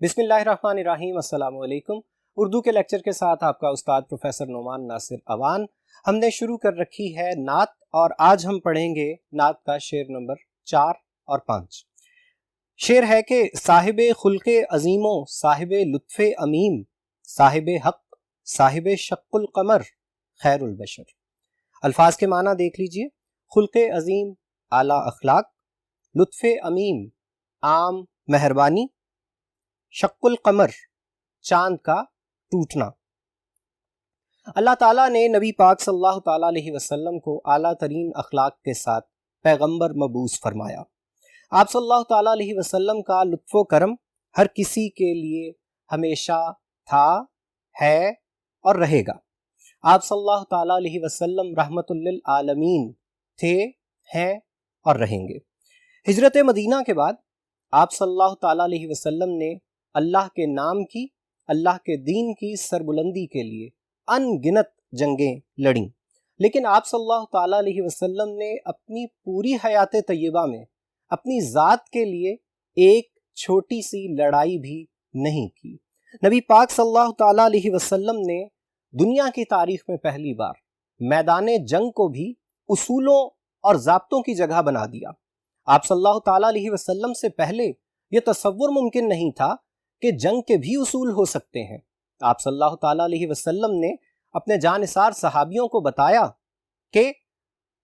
بسم اللہ الرحمن الرحیم۔ السلام علیکم۔ اردو کے لیکچر کے ساتھ آپ کا استاد پروفیسر نعمان ناصر اوان۔ ہم نے شروع کر رکھی ہے نعت، اور آج ہم پڑھیں گے نعت کا شعر نمبر 4 اور 5۔ شعر ہے کہ صاحب خلق عظیم و صاحب لطف امیم، صاحب حق صاحب شق القمر، خیر البشر۔ الفاظ کے معنی دیکھ لیجئے۔ خلق عظیم اعلیٰ اخلاق، لطف امیم عام مہربانی، شق القمر چاند کا ٹوٹنا۔ اللہ تعالیٰ نے نبی پاک صلی اللہ تعالیٰ علیہ وسلم کو اعلیٰ ترین اخلاق کے ساتھ پیغمبر مبعوث فرمایا۔ آپ صلی اللہ تعالیٰ علیہ وسلم کا لطف و کرم ہر کسی کے لیے ہمیشہ تھا، ہے اور رہے گا۔ آپ صلی اللہ تعالیٰ علیہ وسلم رحمت للعالمین تھے، ہیں اور رہیں گے۔ ہجرت مدینہ کے بعد آپ صلی اللہ تعالیٰ علیہ وسلم نے اللہ کے نام کی، اللہ کے دین کی سربلندی کے لیے ان گنت جنگیں لڑیں، لیکن آپ صلی اللہ تعالیٰ علیہ وسلم نے اپنی پوری حیات طیبہ میں اپنی ذات کے لیے ایک چھوٹی سی لڑائی بھی نہیں کی۔ نبی پاک صلی اللہ تعالیٰ علیہ وسلم نے دنیا کی تاریخ میں پہلی بار میدان جنگ کو بھی اصولوں اور ضابطوں کی جگہ بنا دیا۔ آپ صلی اللہ تعالیٰ علیہ وسلم سے پہلے یہ تصور ممکن نہیں تھا کہ جنگ کے بھی اصول ہو سکتے ہیں۔ آپ صلی اللہ تعالیٰ علیہ وسلم نے اپنے جانثار صحابیوں کو بتایا کہ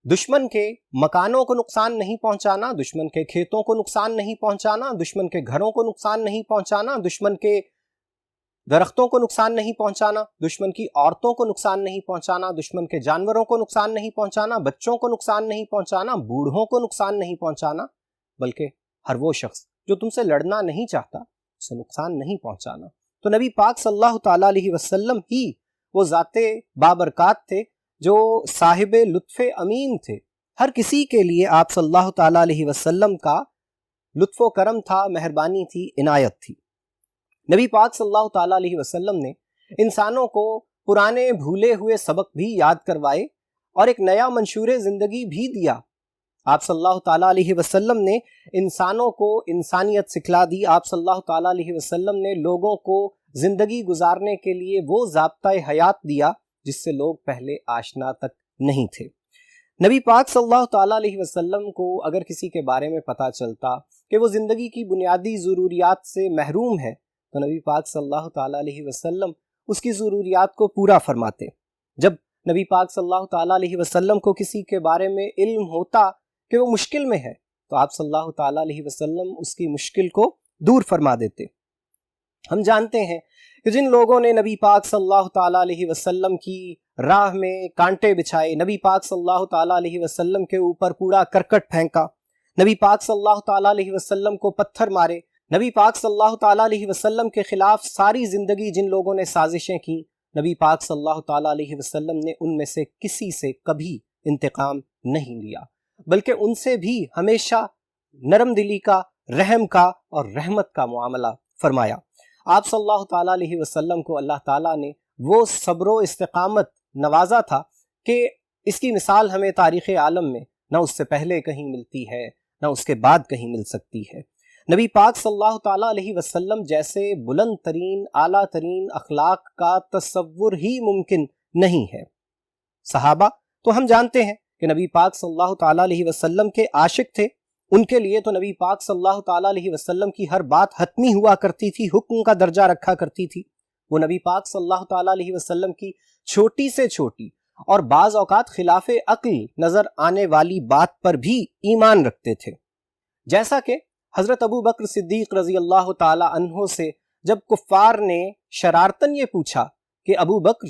دشمن کے مکانوں کو نقصان نہیں پہنچانا، دشمن کے کھیتوں کو نقصان نہیں پہنچانا، دشمن کے گھروں کو نقصان نہیں پہنچانا، دشمن کے درختوں کو نقصان نہیں پہنچانا، دشمن کی عورتوں کو نقصان نہیں پہنچانا، دشمن کے جانوروں کو نقصان نہیں پہنچانا، بچوں کو نقصان نہیں پہنچانا، بوڑھوں کو نقصان نہیں پہنچانا، بلکہ ہر وہ شخص جو تم سے لڑنا نہیں چاہتا اسے نقصان نہیں پہنچانا۔ تو نبی پاک صلی اللہ تعالیٰ علیہ وسلم ہی وہ ذات بابرکات تھے جو صاحب لطف امیم تھے۔ ہر کسی کے لیے آپ صلی اللہ تعالیٰ علیہ وسلم کا لطف و کرم تھا، مہربانی تھی، عنایت تھی۔ نبی پاک صلی اللہ تعالیٰ علیہ وسلم نے انسانوں کو پرانے بھولے ہوئے سبق بھی یاد کروائے اور ایک نیا منشور زندگی بھی دیا۔ آپ صلی اللہ تعالیٰ علیہ وسلم نے انسانوں کو انسانیت سکھلا دی۔ آپ صلی اللہ تعالیٰ علیہ وسلم نے لوگوں کو زندگی گزارنے کے لیے وہ ضابطۂ حیات دیا جس سے لوگ پہلے آشنا تک نہیں تھے۔ نبی پاک صلی اللہ تعالیٰ علیہ وسلم کو اگر کسی کے بارے میں پتہ چلتا کہ وہ زندگی کی بنیادی ضروریات سے محروم ہے تو نبی پاک صلی اللہ تعالیٰ علیہ وسلم اس کی ضروریات کو پورا فرماتے۔ جب نبی پاک صلی اللہ تعالیٰ علیہ وسلم کو کسی کے بارے میں علم ہوتا کہ وہ مشکل میں ہے تو آپ صلی اللہ تعالیٰ علیہ وسلم اس کی مشکل کو دور فرما دیتے۔ ہم جانتے ہیں کہ جن لوگوں نے نبی پاک صلی اللہ تعالیٰ علیہ وسلم کی راہ میں کانٹے بچھائے، نبی پاک صلی اللہ تعالیٰ علیہ وسلم کے اوپر کوڑا کرکٹ پھینکا، نبی پاک صلی اللہ تعالیٰ علیہ وسلم کو پتھر مارے، نبی پاک صلی اللہ تعالیٰ علیہ وسلم کے خلاف ساری زندگی جن لوگوں نے سازشیں کی، نبی پاک صلی اللہ تعالیٰ علیہ وسلم نے ان میں سے کسی سے کبھی انتقام نہیں لیا، بلکہ ان سے بھی ہمیشہ نرم دلی کا، رحم کا اور رحمت کا معاملہ فرمایا۔ آپ صلی اللہ تعالیٰ علیہ وسلم کو اللہ تعالیٰ نے وہ صبر و استقامت نوازا تھا کہ اس کی مثال ہمیں تاریخ عالم میں نہ اس سے پہلے کہیں ملتی ہے نہ اس کے بعد کہیں مل سکتی ہے۔ نبی پاک صلی اللہ تعالیٰ علیہ وسلم جیسے بلند ترین، اعلیٰ ترین اخلاق کا تصور ہی ممکن نہیں ہے۔ صحابہ تو ہم جانتے ہیں کہ نبی پاک صلی اللہ تعالیٰ علیہ وسلم کے عاشق تھے، ان کے لیے تو نبی پاک صلی اللہ تعالیٰ علیہ وسلم کی ہر بات حتمی ہوا کرتی تھی، حکم کا درجہ رکھا کرتی تھی۔ وہ نبی پاک صلی اللہ تعالیٰ علیہ وسلم کی چھوٹی سے چھوٹی اور بعض اوقات خلاف عقل نظر آنے والی بات پر بھی ایمان رکھتے تھے۔ جیسا کہ حضرت ابو بکر صدیق رضی اللہ تعالیٰ عنہ سے جب کفار نے شرارتاً یہ پوچھا کہ ابو بکر،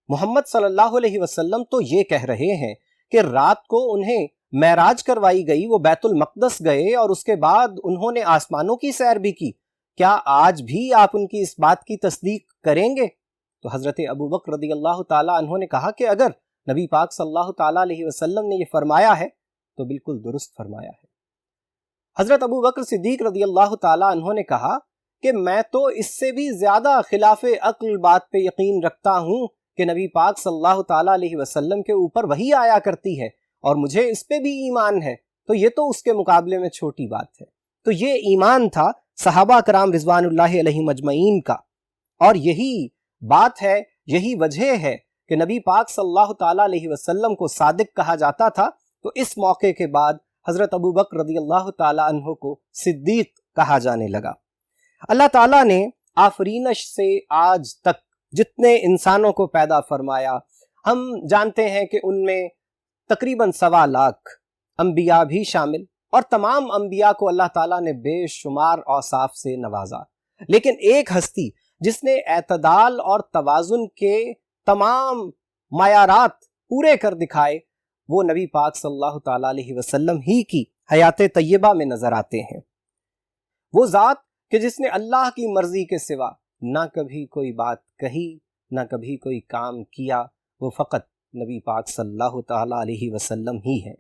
محمد صلی اللہ علیہ وسلم تو یہ کہہ رہے ہیں کہ رات کو انہیں معراج کروائی گئی، وہ بیت المقدس گئے اور اس کے بعد انہوں نے آسمانوں کی سیر بھی کی، کیا آج بھی آپ ان کی اس بات کی تصدیق کریں گے؟ تو حضرت ابو بکر رضی اللہ تعالیٰ عنہ نے کہا کہ اگر نبی پاک صلی اللہ تعالیٰ علیہ وسلم نے یہ فرمایا ہے تو بالکل درست فرمایا ہے۔ حضرت ابو بکر صدیق رضی اللہ تعالیٰ عنہ نے کہا کہ میں تو اس سے بھی زیادہ خلاف عقل بات پہ یقین رکھتا ہوں کہ نبی پاک صلی اللہ تعالیٰ علیہ وسلم کے اوپر وحی آیا کرتی ہے اور مجھے اس پہ بھی ایمان ہے، تو یہ تو اس کے مقابلے میں چھوٹی بات ہے۔ تو یہ ایمان تھا صحابہ کرام رضوان اللہ علیہم اجمعین کا، اور یہی بات ہے، یہی وجہ ہے کہ نبی پاک صلی اللہ تعالیٰ علیہ وسلم کو صادق کہا جاتا تھا، تو اس موقع کے بعد حضرت ابو بکر رضی اللہ تعالیٰ عنہ کو صدیق کہا جانے لگا۔ اللہ تعالیٰ نے آفرینش سے آج تک جتنے انسانوں کو پیدا فرمایا، ہم جانتے ہیں کہ ان میں تقریباً 1.25 لاکھ انبیاء بھی شامل، اور تمام انبیاء کو اللہ تعالیٰ نے بے شمار اوصاف سے نوازا، لیکن ایک ہستی جس نے اعتدال اور توازن کے تمام معیارات پورے کر دکھائے، وہ نبی پاک صلی اللہ تعالیٰ علیہ وسلم ہی کی حیات طیبہ میں نظر آتے ہیں۔ وہ ذات کہ جس نے اللہ کی مرضی کے سوا نہ کبھی کوئی بات کہی، نہ کبھی کوئی کام کیا، وہ فقط نبی پاک صلی اللہ تعالیٰ علیہ وسلم ہی ہے۔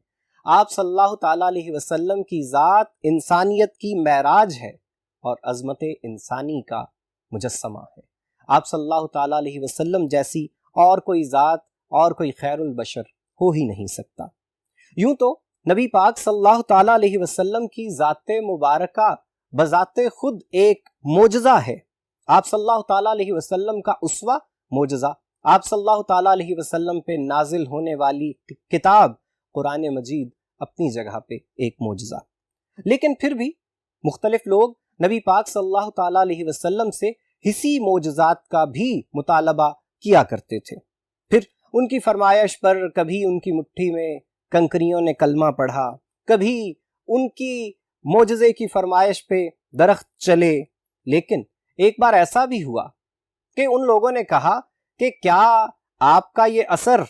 آپ صلی اللہ تعالیٰ علیہ وسلم کی ذات انسانیت کی معراج ہے اور عظمت انسانی کا مجسمہ ہے۔ آپ صلی اللہ تعالیٰ علیہ وسلم جیسی اور کوئی ذات اور کوئی خیر البشر ہو ہی نہیں سکتا۔ یوں تو نبی پاک صلی اللہ تعالیٰ علیہ وسلم کی ذات مبارکہ بذات خود ایک معجزہ ہے۔ آپ صلی اللہ تعالیٰ علیہ وسلم کا اسوہ معجزہ، آپ صلی اللہ تعالیٰ علیہ وسلم پہ نازل ہونے والی کتاب قرآن مجید اپنی جگہ پہ ایک معجزہ، لیکن پھر بھی مختلف لوگ نبی پاک صلی اللہ تعالیٰ علیہ وسلم سے حسی معجزات کا بھی مطالبہ کیا کرتے تھے۔ پھر ان کی فرمائش پر کبھی ان کی مٹھی میں کنکریوں نے کلمہ پڑھا، کبھی ان کی معجزے کی فرمائش پہ درخت چلے، لیکن ایک بار ایسا بھی ہوا کہ ان لوگوں نے کہا کہ کیا آپ کا یہ اثر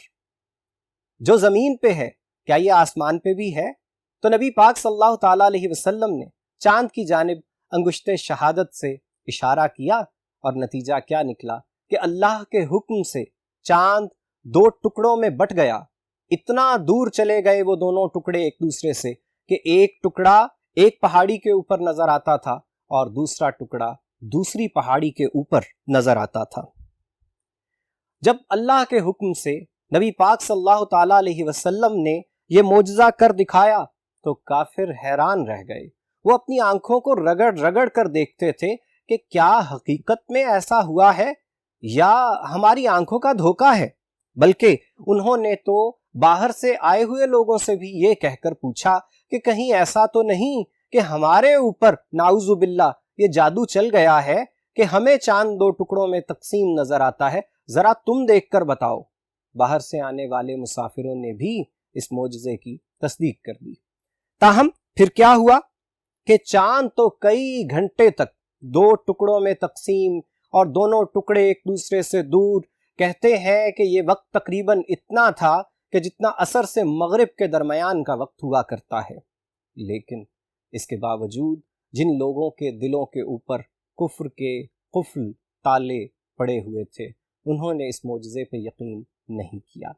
جو زمین پہ ہے کیا یہ آسمان پہ بھی ہے؟ تو نبی پاک صلی اللہ تعالیٰ علیہ وسلم نے چاند کی جانب انگشت شہادت سے اشارہ کیا، اور نتیجہ کیا نکلا کہ اللہ کے حکم سے چاند 2 ٹکڑوں میں بٹ گیا۔ اتنا دور چلے گئے وہ دونوں ٹکڑے ایک دوسرے سے کہ ایک ٹکڑا ایک پہاڑی کے اوپر نظر آتا تھا اور دوسرا ٹکڑا دوسری پہاڑی کے اوپر نظر آتا تھا۔ جب اللہ کے حکم سے نبی پاک صلی اللہ تعالیٰ علیہ وسلم نے یہ معجزہ کر دکھایا تو کافر حیران رہ گئے۔ وہ اپنی آنکھوں کو رگڑ رگڑ کر دیکھتے تھے کہ کیا حقیقت میں ایسا ہوا ہے یا ہماری آنکھوں کا دھوکہ ہے، بلکہ انہوں نے تو باہر سے آئے ہوئے لوگوں سے بھی یہ کہہ کر پوچھا کہ کہیں ایسا تو نہیں کہ ہمارے اوپر نعوذ باللہ یہ جادو چل گیا ہے کہ ہمیں چاند 2 ٹکڑوں میں تقسیم نظر آتا ہے، ذرا تم دیکھ کر بتاؤ۔ باہر سے آنے والے مسافروں نے بھی اس معجزے کی تصدیق کر دی۔ تاہم پھر کیا ہوا کہ چاند تو کئی گھنٹے تک 2 ٹکڑوں میں تقسیم، اور دونوں ٹکڑے ایک دوسرے سے دور۔ کہتے ہیں کہ یہ وقت تقریباً اتنا تھا کہ جتنا عصر سے مغرب کے درمیان کا وقت ہوا کرتا ہے، لیکن اس کے باوجود جن لوگوں کے دلوں کے اوپر کفر کے قفل تالے پڑے ہوئے تھے، انہوں نے اس معجزے پہ یقین نہیں کیا۔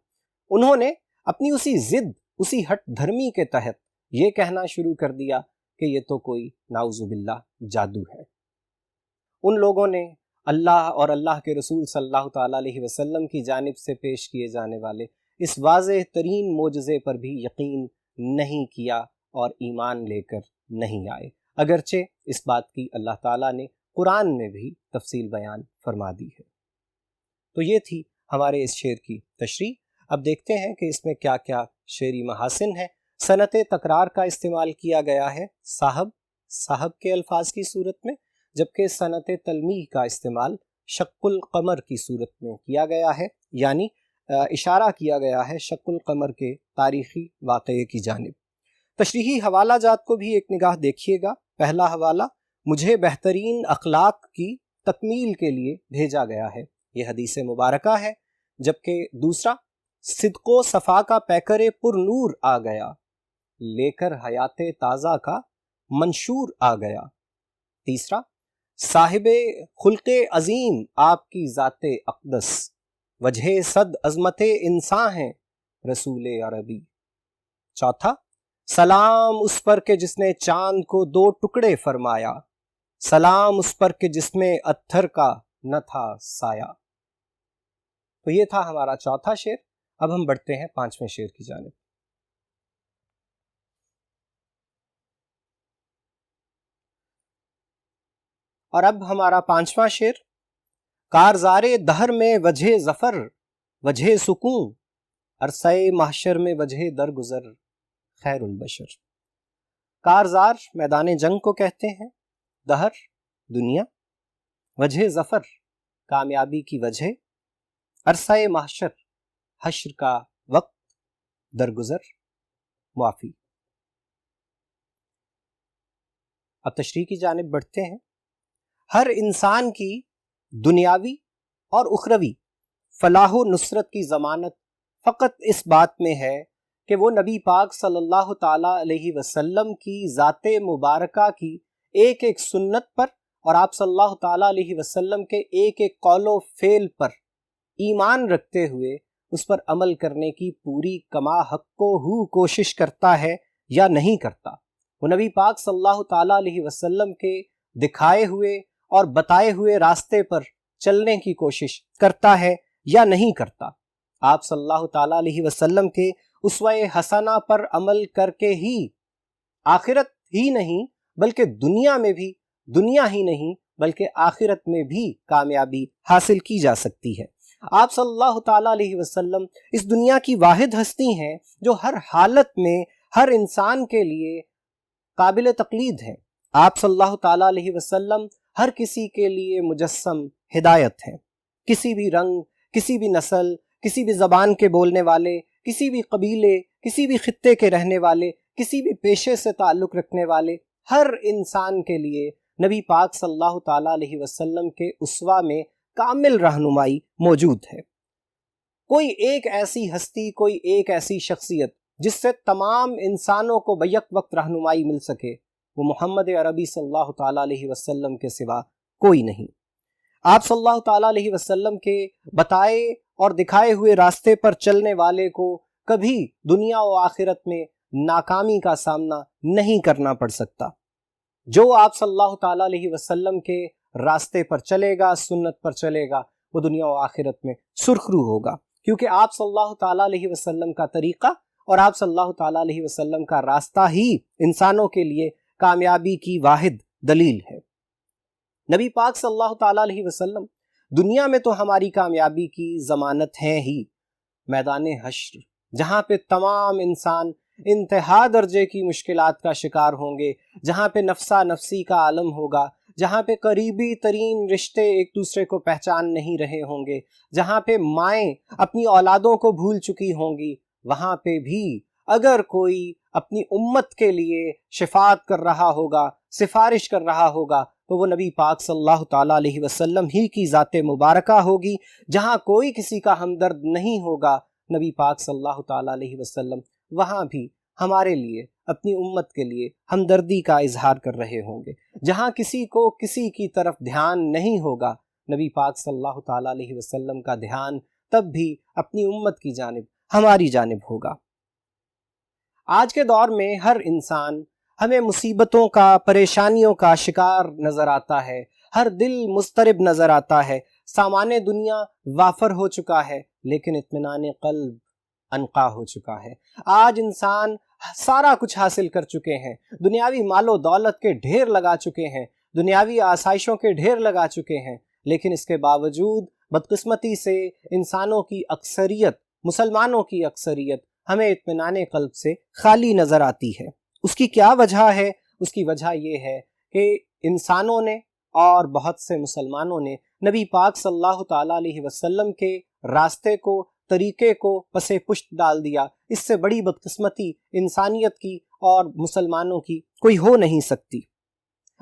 انہوں نے اپنی اسی ضد، اسی ہٹ دھرمی کے تحت یہ کہنا شروع کر دیا کہ یہ تو کوئی نعوذ باللہ جادو ہے۔ ان لوگوں نے اللہ اور اللہ کے رسول صلی اللہ تعالیٰ علیہ وسلم کی جانب سے پیش کیے جانے والے اس واضح ترین معجزے پر بھی یقین نہیں کیا اور ایمان لے کر نہیں آئے، اگرچہ اس بات کی اللہ تعالیٰ نے قرآن میں بھی تفصیل بیان فرما دی ہے۔ تو یہ تھی ہمارے اس شعر کی تشریح۔ اب دیکھتے ہیں کہ اس میں کیا کیا شعری محاسن ہیں۔ صنعت تکرار کا استعمال کیا گیا ہے صاحب کے الفاظ کی صورت میں، جبکہ صنعت تلمیح کا استعمال شق القمر کی صورت میں کیا گیا ہے، یعنی اشارہ کیا گیا ہے شق القمر کے تاریخی واقعے کی جانب۔ تشریحی حوالہ جات کو بھی ایک نگاہ دیکھیے گا۔ پہلا حوالہ مجھے بہترین اخلاق کی تکمیل کے لیے بھیجا گیا ہے، یہ حدیث مبارکہ ہے، جبکہ دوسرا صدق و صفا کا پیکر پر نور آ گیا، لے کر حیات تازہ کا منشور آ گیا۔ تیسرا صاحب خلق عظیم آپ کی ذات اقدس، وجہ صد عظمت انسان ہیں رسول عربی۔ چوتھا سلام اس پر کہ جس نے چاند کو 2 ٹکڑے فرمایا، سلام اس پر کہ جس میں اتھر کا نہ تھا سایہ۔ تو یہ تھا ہمارا چوتھا شعر۔ اب ہم بڑھتے ہیں 5ویں شعر کی جانب۔ اور اب ہمارا 5واں شعر، کارزارے دہر میں وجہ ظفر وجہ سکون، عرصہ محشر میں وجہ درگزر خیر البشر۔ کارزار میدان جنگ کو کہتے ہیں، دہر دنیا، وجہ ظفر کامیابی کی وجہ، عرصہ محشر حشر کا وقت، درگزر معافی۔ اب تشریح کی جانب بڑھتے ہیں۔ ہر انسان کی دنیاوی اور اخروی فلاح و نصرت کی ضمانت فقط اس بات میں ہے کہ وہ نبی پاک صلی اللہ تعالیٰ علیہ وسلم کی ذات مبارکہ کی ایک ایک سنت پر اور آپ صلی اللہ تعالیٰ علیہ وسلم کے ایک ایک قول و فعل پر ایمان رکھتے ہوئے اس پر عمل کرنے کی پوری کما حق و کوشش کرتا ہے یا نہیں کرتا۔ وہ نبی پاک صلی اللہ تعالیٰ علیہ وسلم کے دکھائے ہوئے اور بتائے ہوئے راستے پر چلنے کی کوشش کرتا ہے یا نہیں کرتا۔ آپ صلی اللہ تعالیٰ علیہ وسلم کے اسوہ حسنہ پر عمل کر کے ہی آخرت ہی نہیں بلکہ دنیا ہی نہیں بلکہ آخرت میں بھی کامیابی حاصل کی جا سکتی ہے۔ آپ صلی اللہ تعالیٰ علیہ وسلم اس دنیا کی واحد ہستی ہیں جو ہر حالت میں ہر انسان کے لیے قابل تقلید ہیں۔ آپ صلی اللہ تعالیٰ علیہ وسلم ہر کسی کے لیے مجسم ہدایت ہیں۔ کسی بھی رنگ، کسی بھی نسل، کسی بھی زبان کے بولنے والے، کسی بھی قبیلے، کسی بھی خطے کے رہنے والے، کسی بھی پیشے سے تعلق رکھنے والے، ہر انسان کے لیے نبی پاک صلی اللہ تعالیٰ علیہ وسلم کے اسوہ میں کامل رہنمائی موجود ہے۔ کوئی ایک ایسی ہستی، کوئی ایک ایسی شخصیت جس سے تمام انسانوں کو بیک وقت رہنمائی مل سکے، وہ محمد عربی صلی اللہ تعالیٰ علیہ وسلم کے سوا کوئی نہیں۔ آپ صلی اللہ تعالیٰ علیہ وسلم کے بتائے اور دکھائے ہوئے راستے پر چلنے والے کو کبھی دنیا و آخرت میں ناکامی کا سامنا نہیں کرنا پڑ سکتا۔ جو آپ صلی اللہ تعالیٰ علیہ وسلم کے راستے پر چلے گا، سنت پر چلے گا، وہ دنیا و آخرت میں سرخرو ہوگا، کیونکہ آپ صلی اللہ تعالیٰ علیہ وسلم کا طریقہ اور آپ صلی اللہ تعالیٰ علیہ وسلم کا راستہ ہی انسانوں کے لیے کامیابی کی واحد دلیل ہے۔ نبی پاک صلی اللہ تعالیٰ علیہ وسلم دنیا میں تو ہماری کامیابی کی ضمانت ہیں ہی، میدان حشر جہاں پہ تمام انسان انتہا درجے کی مشکلات کا شکار ہوں گے، جہاں پہ نفسا نفسی کا عالم ہوگا، جہاں پہ قریبی ترین رشتے ایک دوسرے کو پہچان نہیں رہے ہوں گے، جہاں پہ مائیں اپنی اولادوں کو بھول چکی ہوں گی، وہاں پہ بھی اگر کوئی اپنی امت کے لیے شفاعت کر رہا ہوگا، سفارش کر رہا ہوگا، تو وہ نبی پاک صلی اللہ تعالیٰ علیہ وسلم ہی کی ذات مبارکہ ہوگی۔ جہاں کوئی کسی کا ہمدرد نہیں ہوگا نبی پاک صلی اللہ تعالیٰ علیہ وسلم وہاں بھی ہمارے لیے، اپنی امت کے لیے ہمدردی کا اظہار کر رہے ہوں گے۔ جہاں کسی کو کسی کی طرف دھیان نہیں ہوگا، نبی پاک صلی اللہ تعالیٰ علیہ وسلم کا دھیان تب بھی اپنی امت کی جانب، ہماری جانب ہوگا۔ آج کے دور میں ہر انسان ہمیں مصیبتوں کا، پریشانیوں کا شکار نظر آتا ہے، ہر دل مضطرب نظر آتا ہے، سامان دنیا وافر ہو چکا ہے لیکن اطمینان قلب عنقا ہو چکا ہے۔ آج انسان سارا کچھ حاصل کر چکے ہیں، دنیاوی مال و دولت کے ڈھیر لگا چکے ہیں، دنیاوی آسائشوں کے ڈھیر لگا چکے ہیں، لیکن اس کے باوجود بدقسمتی سے انسانوں کی اکثریت، مسلمانوں کی اکثریت ہمیں اطمینان قلب سے خالی نظر آتی ہے۔ اس کی کیا وجہ ہے؟ اس کی وجہ یہ ہے کہ انسانوں نے اور بہت سے مسلمانوں نے نبی پاک صلی اللہ تعالیٰ علیہ وسلم کے راستے کو، طریقے کو پس پشت ڈال دیا۔ اس سے بڑی بدقسمتی انسانیت کی اور مسلمانوں کی کوئی ہو نہیں سکتی۔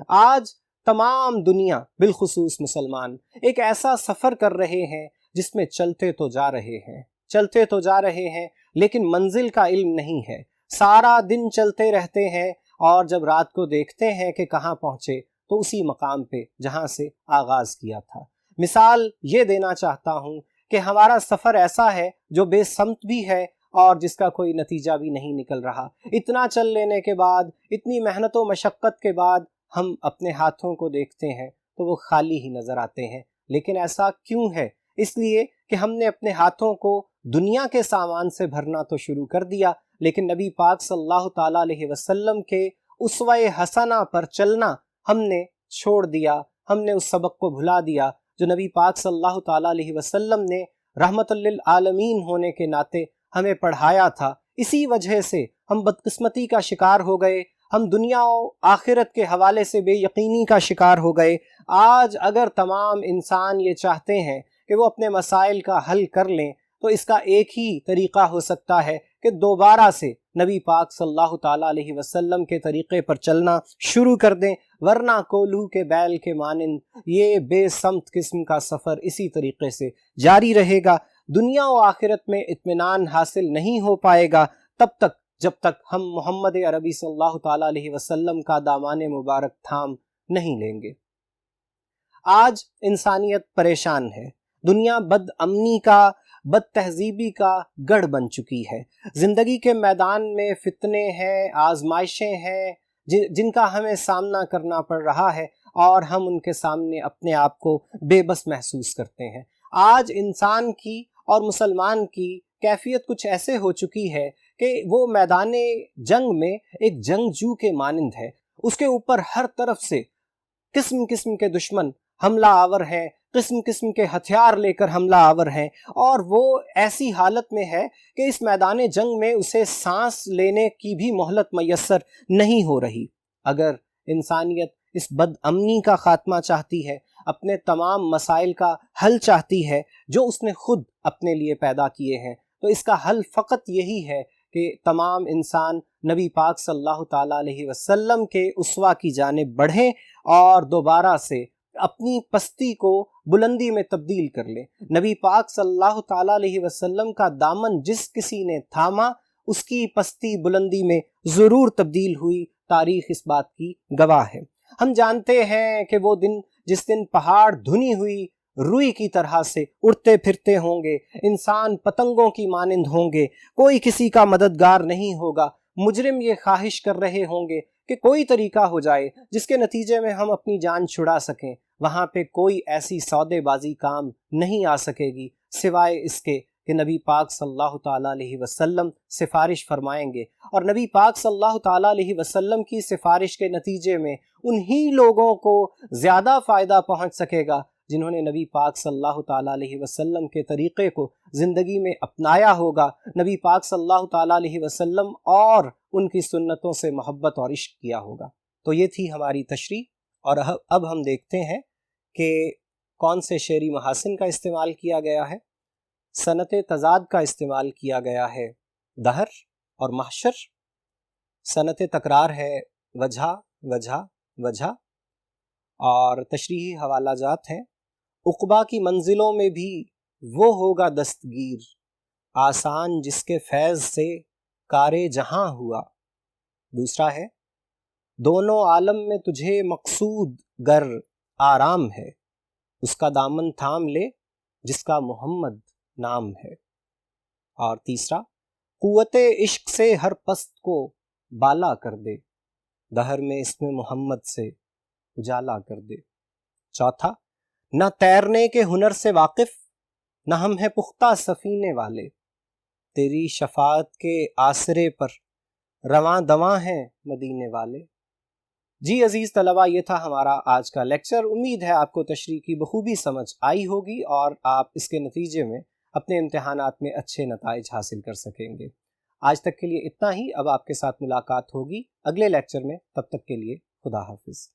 آج تمام دنیا، بالخصوص مسلمان، ایک ایسا سفر کر رہے ہیں جس میں چلتے تو جا رہے ہیں لیکن منزل کا علم نہیں ہے۔ سارا دن چلتے رہتے ہیں اور جب رات کو دیکھتے ہیں کہ کہاں پہنچے تو اسی مقام پہ جہاں سے آغاز کیا تھا۔ مثال یہ دینا چاہتا ہوں کہ ہمارا سفر ایسا ہے جو بے سمت بھی ہے اور جس کا کوئی نتیجہ بھی نہیں نکل رہا۔ اتنا چل لینے کے بعد، اتنی محنت و مشقت کے بعد ہم اپنے ہاتھوں کو دیکھتے ہیں تو وہ خالی ہی نظر آتے ہیں۔ لیکن ایسا کیوں ہے؟ اس لیے کہ ہم نے اپنے ہاتھوں کو دنیا کے سامان سے بھرنا تو شروع کر دیا، لیکن نبی پاک صلی اللہ تعالیٰ علیہ وسلم کے اسوہ حسنہ پر چلنا ہم نے چھوڑ دیا، ہم نے اس سبق کو بھلا دیا جو نبی پاک صلی اللہ تعالیٰ علیہ وسلم نے رحمت للعالمین ہونے کے ناطے ہمیں پڑھایا تھا۔ اسی وجہ سے ہم بدقسمتی کا شکار ہو گئے، ہم دنیا و آخرت کے حوالے سے بے یقینی کا شکار ہو گئے۔ آج اگر تمام انسان یہ چاہتے ہیں کہ وہ اپنے مسائل کا حل کر لیں تو اس کا ایک ہی طریقہ ہو سکتا ہے کہ دوبارہ سے نبی پاک صلی اللہ تعالیٰ علیہ وسلم کے طریقے پر چلنا شروع کر دیں، ورنہ کولہو کے بیل کے مانند یہ بے سمت قسم کا سفر اسی طریقے سے جاری رہے گا۔ دنیا و آخرت میں اطمینان حاصل نہیں ہو پائے گا تب تک جب تک ہم محمد عربی صلی اللہ تعالیٰ علیہ وسلم کا دامان مبارک تھام نہیں لیں گے۔ آج انسانیت پریشان ہے، دنیا بد امنی کا، بد تہذیبی کا گڑھ بن چکی ہے۔ زندگی کے میدان میں فتنے ہیں، آزمائشیں ہیں جن کا ہمیں سامنا کرنا پڑ رہا ہے، اور ہم ان کے سامنے اپنے آپ کو بے بس محسوس کرتے ہیں۔ آج انسان کی اور مسلمان کی کیفیت کچھ ایسے ہو چکی ہے کہ وہ میدان جنگ میں ایک جنگجو کے مانند ہے، اس کے اوپر ہر طرف سے قسم قسم کے دشمن حملہ آور ہیں، قسم قسم کے ہتھیار لے کر حملہ آور ہیں، اور وہ ایسی حالت میں ہے کہ اس میدان جنگ میں اسے سانس لینے کی بھی مہلت میسر نہیں ہو رہی۔ اگر انسانیت اس بد امنی کا خاتمہ چاہتی ہے، اپنے تمام مسائل کا حل چاہتی ہے جو اس نے خود اپنے لیے پیدا کیے ہیں، تو اس کا حل فقط یہی ہے کہ تمام انسان نبی پاک صلی اللہ تعالیٰ علیہ وسلم کے اسوہ کی جانب بڑھیں اور دوبارہ سے اپنی پستی کو بلندی میں تبدیل کر لیں۔ نبی پاک صلی اللہ تعالیٰ علیہ وسلم کا دامن جس کسی نے تھاما، اس کی پستی بلندی میں ضرور تبدیل ہوئی، تاریخ اس بات کی گواہ ہے۔ ہم جانتے ہیں کہ وہ دن جس دن پہاڑ دھنی ہوئی روئی کی طرح سے اڑتے پھرتے ہوں گے، انسان پتنگوں کی مانند ہوں گے، کوئی کسی کا مددگار نہیں ہوگا، مجرم یہ خواہش کر رہے ہوں گے کہ کوئی طریقہ ہو جائے جس کے نتیجے میں ہم اپنی جان چھڑا سکیں۔ وہاں پہ کوئی ایسی سودے بازی کام نہیں آ سکے گی سوائے اس کے کہ نبی پاک صلی اللہ تعالیٰ علیہ وسلم سفارش فرمائیں گے، اور نبی پاک صلی اللہ تعالیٰ علیہ وسلم کی سفارش کے نتیجے میں انہی لوگوں کو زیادہ فائدہ پہنچ سکے گا جنہوں نے نبی پاک صلی اللہ تعالیٰ علیہ وسلم کے طریقے کو زندگی میں اپنایا ہوگا، نبی پاک صلی اللہ تعالیٰ علیہ وسلم اور ان کی سنتوں سے محبت اور عشق کیا ہوگا۔ تو یہ تھی ہماری تشریح، اور اب ہم دیکھتے ہیں کہ کون سے شعری محاسن کا استعمال کیا گیا ہے۔ صنعت تضاد کا استعمال کیا گیا ہے، دہر اور محشر۔ صنعت تکرار ہے، وجہ وجہ وجہ، اور تشریحی حوالہ جات ہیں۔ عقبہ کی منزلوں میں بھی وہ ہوگا دستگیر، آسان جس کے فیض سے کار جہاں ہوا۔ دوسرا ہے، دونوں عالم میں تجھے مقصود گر آرام ہے، اس کا دامن تھام لے جس کا محمد نام ہے۔ اور تیسرا، قوت عشق سے ہر پست کو بالا کر دے، دہر میں اسم محمد سے اجالا کر دے۔ چوتھا، نہ تیرنے کے ہنر سے واقف، نہ ہم ہیں پختہ سفینے والے، تیری شفاعت کے آسرے پر رواں دواں ہیں مدینے والے۔ جی عزیز طلبہ، یہ تھا ہمارا آج کا لیکچر۔ امید ہے آپ کو تشریح کی بخوبی سمجھ آئی ہوگی اور آپ اس کے نتیجے میں اپنے امتحانات میں اچھے نتائج حاصل کر سکیں گے۔ آج تک کے لیے اتنا ہی، اب آپ کے ساتھ ملاقات ہوگی اگلے لیکچر میں، تب تک کے لیے خدا حافظ۔